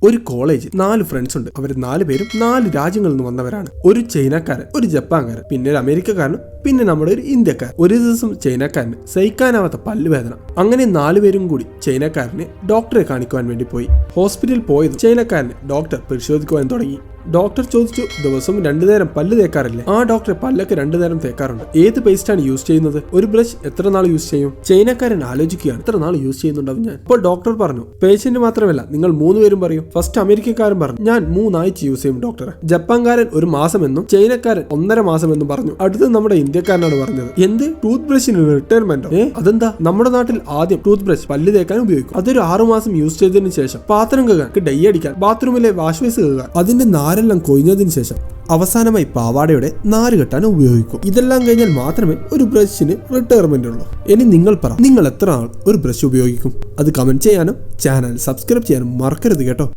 ഒരു college 4 friends ഉണ്ട്. അവർ 4 പേരും 4 രാജ്യങ്ങളിൽ നിന്ന് വന്നവരാണ്. ഒരു ചൈനക്കാരൻ, ഒരു ജപ്പാൻകാരൻ, പിന്നെ ഒരു അമേരിക്കക്കാരനും, പിന്നെ നമ്മുടെ ഒരു ഇന്ത്യക്കാരൻ. ഒരു ദിവസം ചൈനക്കാരന് സഹിക്കാനാവാത്ത പല്ലുവേദന. അങ്ങനെ 4 പേരും കൂടി ചൈനക്കാരനെ ഡോക്ടറെ കാണിക്കുവാൻ വേണ്ടി പോയി. ഹോസ്പിറ്റലിൽ പോയത് ചൈനക്കാരനെ ഡോക്ടർ പരിശോധിക്കുവാൻ തുടങ്ങി. ഡോക്ടർ ചോദിച്ചു, ദിവസം 2 നേരം പല്ല് തേക്കാറില്ലേ? ആ ഡോക്ടറെ, പല്ലൊക്കെ 2 നേരം തേക്കാറുണ്ട്. ഏത് പേസ്റ്റാണ് യൂസ് ചെയ്യുന്നത്? ഒരു ബ്രഷ് എത്ര നാൾ യൂസ് ചെയ്യും? ചൈനക്കാരൻ ആലോചിക്കുകയാണ്, എത്ര നാൾ യൂസ് ചെയ്യുന്നുണ്ടാവും ഞാൻ. അപ്പോൾ ഡോക്ടർ പറഞ്ഞു, പേഷ്യന്റ് മാത്രമല്ല, നിങ്ങൾ 3 പേരും പറയും. ഫസ്റ്റ് അമേരിക്കക്കാരൻ പറഞ്ഞു, ഞാൻ 3 ആഴ്ച യൂസ് ചെയ്യും ഡോക്ടറെ. ജപ്പാൻകാരൻ 1 മാസം എന്നും ചൈനക്കാരൻ 1.5 മാസം എന്നും പറഞ്ഞു. അടുത്ത് നമ്മുടെ ഇന്ത്യക്കാരനാണ് പറഞ്ഞത്, എന്ത് ടൂത്ത് ബ്രഷിന് റിട്ടയർമെന്റോ? അതെന്താ? നമ്മുടെ നാട്ടിൽ ആദ്യം ടൂത്ത് ബ്രഷ് പല്ല് തേക്കാൻ ഉപയോഗിക്കും. അതൊരു 6 മാസം യൂസ് ചെയ്തതിനു ശേഷം പാത്രം കഴുകാൻ, ഡൈ അടിക്കാൻ, ബാത്റൂമിലെ വാഷ് ബേസ് കഴുകാൻ, അതിന്റെ നാരെല്ലാം കൊഴിഞ്ഞതിന് ശേഷം അവസാനമായി പാവാടയുടെ നാര് കെട്ടാൻ ഉപയോഗിക്കും. ഇതെല്ലാം കഴിഞ്ഞാൽ മാത്രമേ ഒരു ബ്രഷിന് റിട്ടയർമെന്റ് ഉള്ളൂ. ഇനി നിങ്ങൾ പറ, നിങ്ങൾ എത്ര ആൾ ഒരു ബ്രഷ് ഉപയോഗിക്കും? അത് കമന്റ് ചെയ്യാനും ചാനൽ സബ്സ്ക്രൈബ് ചെയ്യാനും മറക്കരുത് കേട്ടോ.